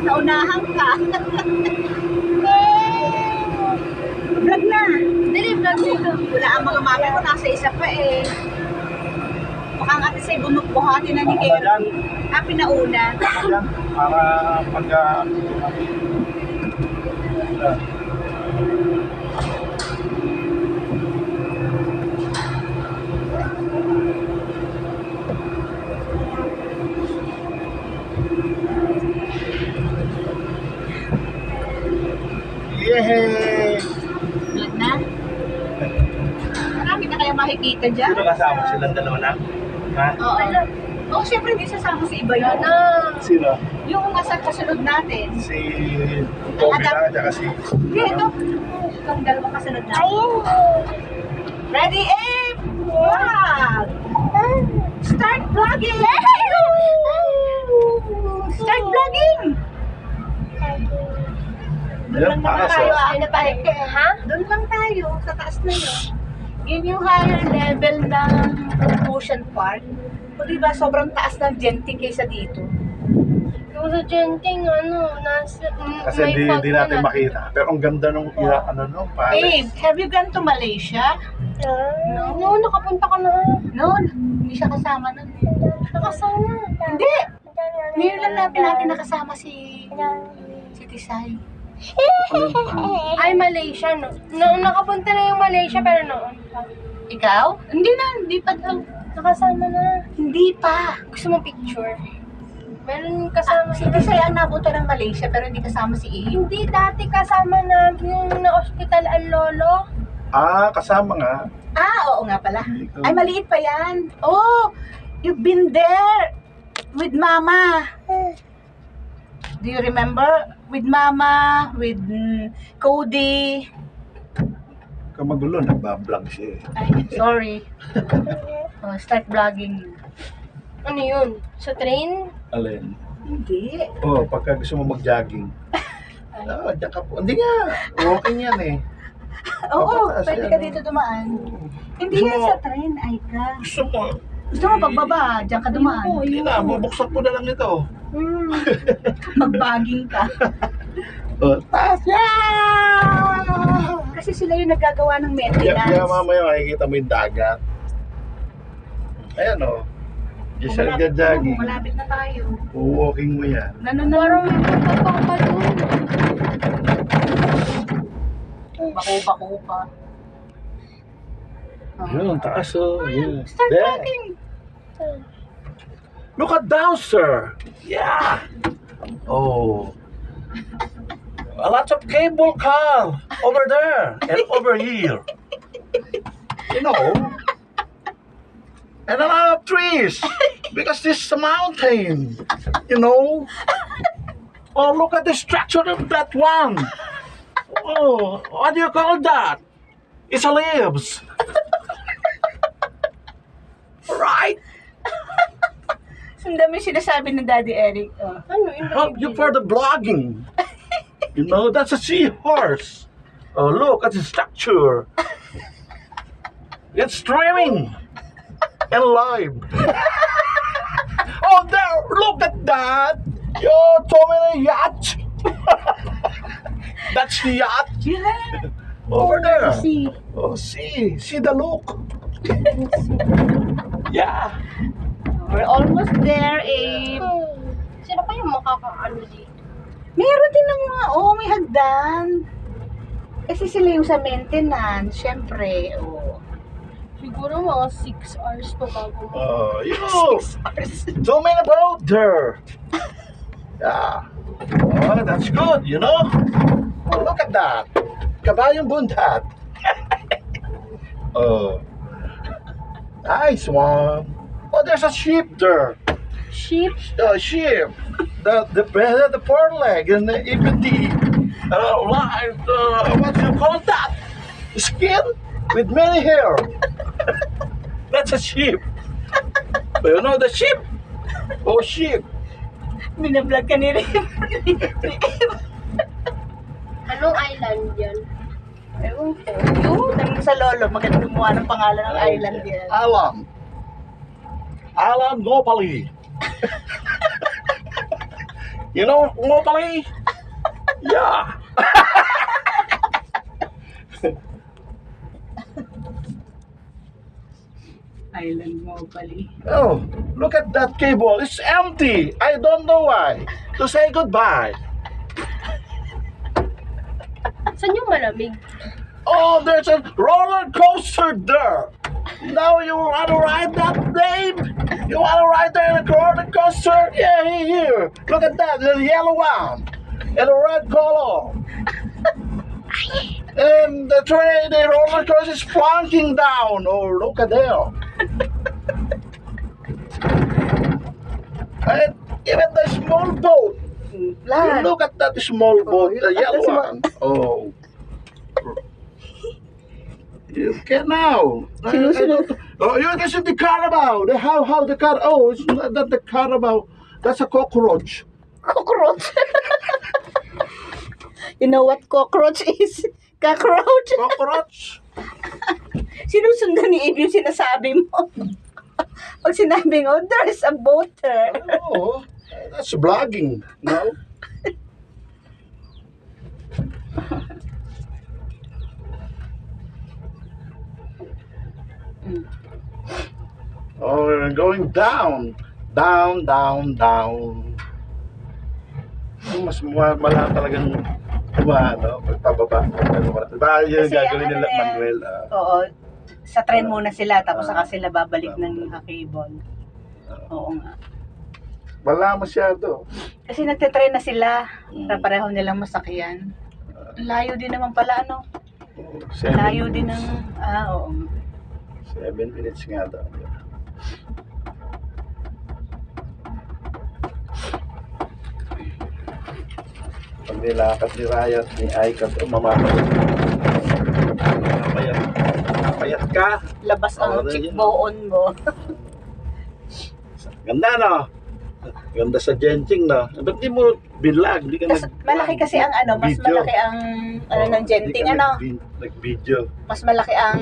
Naunahan ka. Vlog na. Dali, vlog dito. Wala ang mga mami ko, nasa isa pa eh. Mukhang ate sa'y buhati na ni Kerry. Ah, pinauna. Yan, para pag yehey! Vlog na. Marami na kaya makikita dyan. Sino kasama silang dalawa na? Ha? Oo. Oo, syempre hindi sasama si iba yun. Sino? Yung nasa kasunod natin. Si Kobe na, tsaka si... Hindi, ito. Itong dalawang kasunod natin. Ready, aim! Wow! Start vlogging! Start vlogging! Doon lang naman Taas, tayo. oh. Ano tayo? Ha? Doon lang tayo. Sa taas na yun. Yun yung higher level ng Ocean Park. O diba, sobrang taas ng Genting kaysa dito. Yung sa Genting, nasa... Kasi di natin makita. Pero ang ganda nung no, pare. Abe, have you gone to Malaysia? No, nakapunta ka na. No, hindi siya kasama nun. Nakasama. Hindi! Ngayon lang natin nakasama si Tisay. Ay, Malaysia, no? Nakapunta na yung Malaysia, pero noon pa. Ikaw? Hindi pa daw. Nakasama na. Hindi pa. Gusto mo picture? Meron kasama Si Tisay ang nabuto ng Malaysia pero hindi kasama si Abe. Hindi, dati kasama na yung na-hospital ang lolo. Ah, kasama nga. Ah, oo nga pala. Ay, maliit pa yan. Oh, you've been there with Mama. Do you remember? With Mama, with Cody. Kamagulo, nagbablog siya eh. Ay, sorry. Oh, start vlogging. Ano yun? Sa train? Alin? Hindi. Oh, pagka gusto mo mag-jogging. Ah, diyan ka po. Hindi nga. Walking yan eh. Oo, Papataas pwede yan, ka no? dito dumaan. Hindi Gusto yan mo- sa train, ay ka. Gusto mo. Gusto mo pagbaba, diyan ka dumaan. Hindi na, bubuksan ko na lang ito. Magbaging ka. Oh, taas yan! Kasi sila yung naggagawa ng maintenance. Kaya mamaya makikita mo yung dagat. Ayan o. Diyan siya nagja-jogging. Malapit na tayo. Walking mo yan. Parang may pagpapang pa doon. Bako-bako pa. Yun, taas o. Yun. Start There. vlogging. Look at down, sir. Yeah. Oh. A lot of cable car over there and over here. You know. And a lot of trees because this is a mountain. You know. Oh, look at the structure of that one. Oh, what do you call that? It's a leaves. Right? Ang dami sinasabi ng Daddy Eric. Oh. Ano? Help you for the blogging. You know, that's a seahorse. Oh, look at the structure. It's streaming and live. Oh, there! Look at that! Yo, Tommy yacht. That's the yacht Yeah. over there. See. Oh, see the look. Yeah. We're almost there, Abe. Sino pa yung makakaano dito? Meron din ng mga, may hagdan. Kasi sila yung sa maintenance, syempre. Oh. Siguro mga 6 hours pa bago. Oh, you know, zooming about there. Yeah. Oh, that's good, you know. Oh, look at that. Kabayong buntat. Oh. Nice one. Oh, there's a sheep there. Sheep? Sheep. The four leg and even the what do you call that? Skin with many hair. That's a sheep. You know the sheep? Oh, sheep. Binablog ka ni Abe. Anong island yan? Ewan ko. Yun, naging sa lolo. Maganda gumawa ng pangalan ng island yan. Alan Ngopali. You know Ngopali? Yeah. Island mo pali. Oh, look at that cable. It's empty. I don't know why. To say goodbye. Saan yung malamig? Oh, there's a roller coaster there. Now you want to ride that, babe? You want to ride the roller coaster? Yeah, here. Look at that, the yellow one and the red color. And the train, the roller coaster is plunking down. Oh, look at there. And even the small boat. Lahat. Look at that small boat, the yellow one. Oh. You can now. Oh, you can see the Carabao. The how the car? Oh, it's not the Carabao. That's a cockroach. Cockroach. You know what cockroach is? Cockroach. Cockroach. Sinusundan ni Eve yung sinasabi mo. Pag sinabi mo, there's a boat there. Oh, that's vlogging. No. Oh, we're going down. Down. Mas wala talagang ano, pagpababa. Diba yun Kasi gagawin ang nila, ano yan, Manuel? Oo. Sa tren muna sila, tapos saka sila babalik ng cable. Oo nga. Wala masyado. Kasi nagte-tren na sila. Mm. Pareho nilang masakyan. Layo din naman pala, ano? 7 Layo din minutes. ng... Oo. 7 minutes nga daw. Pag nilakad ni Ryan, ni Aika, mamamayat. Mapayat ka. Labas ang Oo, cheekbone mo. Ganda, no? Ganda sa Genting, no? Ba't di mo binlag? Di ka Tas, malaki kasi ang ano, mas Video. malaki ang ano ng Genting, ano? Nag-video. Mas malaki ang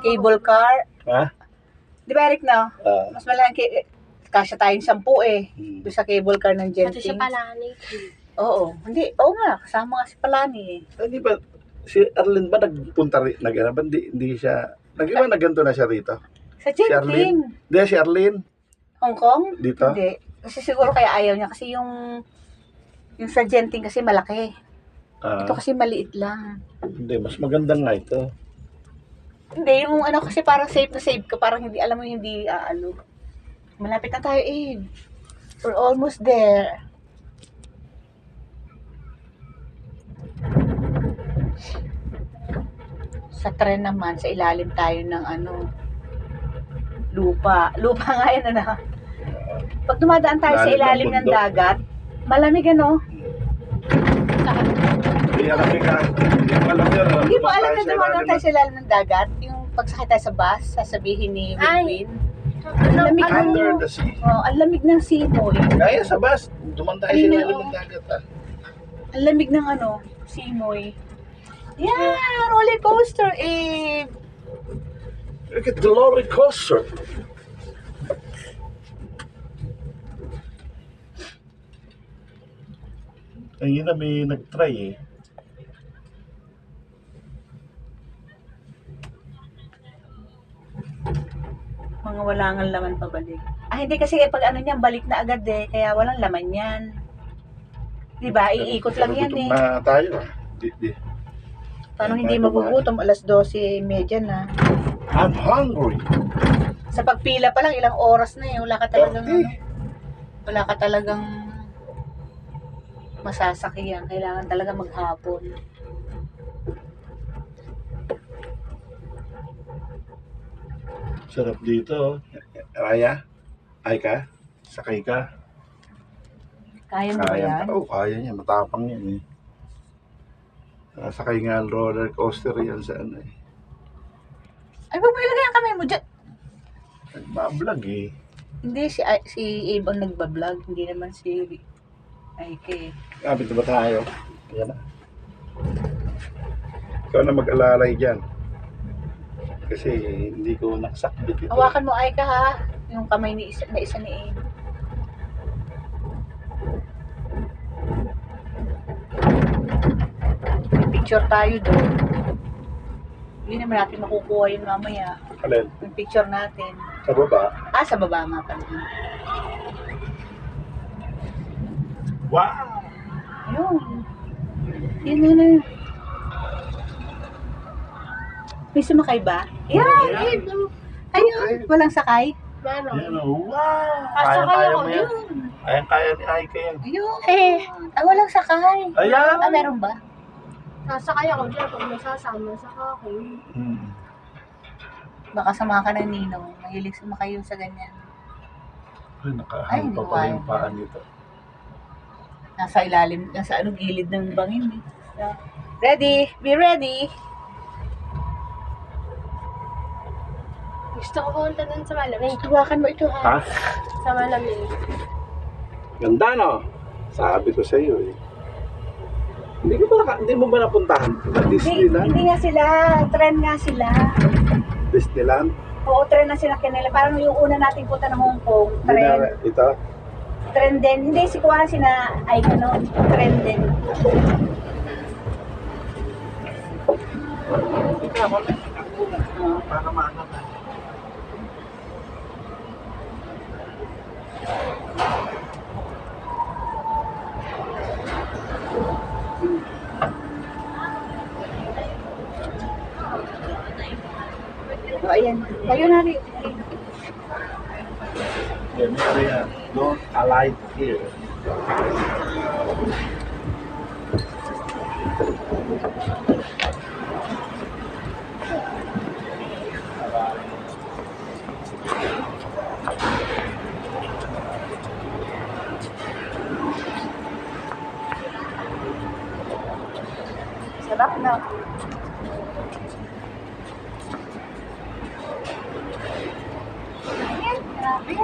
cable car. Ha? Di ba, Eric, no? Mas malaki ang kasya tayong 10 eh. Hmm. Doon sa cable car ng Pati sa Genting. Palani. Oo. Hindi. Oo nga. Kasama nga si Palani eh. Hindi ba, si Arlene ba nagpunta rin, hindi siya, nagganto na siya rito? Sa Si Arlene? Genting. Hindi, si Arlene, Hong Kong? dito? Hindi. Kasi siguro kaya ayaw niya. Kasi yung sa Genting kasi malaki. Ah, Ito kasi maliit lang. hindi, mas maganda nga ito. Hindi. Yung ano kasi parang safe na safe ka. Parang hindi, alam mo hindi, ano. Malapit na tayo eh. We're almost there. Sa tren naman, sa ilalim tayo ng ano, lupa. Lupa nga yun, ano. Pag dumadaan tayo sa Lalim ng ilalim ng bundok. dagat, malamig ano. Hindi alam niya ka, Hindi mo alam na dumadaan tayo sa ilalim ng dagat. Yung pagsakay tayo sa bus, sasabihin ni Ay. Winwin. Ang lamig ng, Under the sea. ang lamig ng simoy. Kaya sa bus, duman tayo sa Ayun, ilalim oo. ng dagat. Ah. Ang lamig ng ano, simoy. Yeah, roller coaster eh. Look at the roller coaster. Ayun na may nag-try eh. Mga wala nga laman pabalik. Hindi kasi pag ano niyan, balik na agad eh. Kaya walang laman yan. Diba? Iikot lang yan Nagutom eh. na tayo ah. Di. Paano hindi magugutom? Alas 12:30 na. I'm hungry. Sa pagpila pa lang, ilang oras na eh. Wala ka talagang, 30. ano, wala ka talagang masasakyan. Kailangan talaga maghapon. Sarap dito. Raya, ay ka? Sakay ka? Kaya mo ba yan? Oh, kaya niya. Matapang yan eh. Sakay nga ang roller coaster yan sa ano eh. Ay, huwag mo ilagay ang kamay mo dyan. Nagbablog eh. Hindi, si Abe ang nagbablog. Hindi naman si Ike. Kapit na ba tayo? Yan na. Ikaw na mag-alalay dyan. Kasi hindi ko nakasakbit ito. Hawakan mo ay ka ha. Yung kamay ni isa, na isa ni Abe. May picture tayo doon. Hindi naman natin makukuha yun mamaya. Alin? Yung picture natin. Sa baba? Ah, sa baba nga pala. Wow! Ayun. Yun na. May sumakay ba? Yan! Ayun! Ayun! Walang sakay? Meron. Yan o. Wow! Kasakay ako mo yan. yun. Kaya ni Aika yan. Ayun! Ah, walang sakay. Ayan! Ah, meron ba? Sasakay ako dyan pag nasasama sa akin. Hmm. Baka sama ka ng ninong. Mahilig sumakay yun sa ganyan. Ay, Ay, nakahang hindi pa ko pala kaya. yung paa nito. Nasa ilalim, nasa gilid ng bangin eh. Ready? Be ready? Gusto ko pumunta dun sa malamig. Hawakan mo ito Ha? ha. Sa malamig. Ganda no? Sabi ko sa iyo eh. Hindi mo ba napuntahan? Disneyland? Hindi nga sila. Trend nga sila. Disneyland? Oo, trend na sila kanila. Parang yung una nating punta ng Hong Kong. Hindi Trend. na, ito? Trend din. Hindi, si Kuha sina ay ano, trend din. Ito ako na. Para maano ka. So, ayan. Tayo na rin. Yeah, Maria, don't alight here. Sarap na. Ayan, grabe.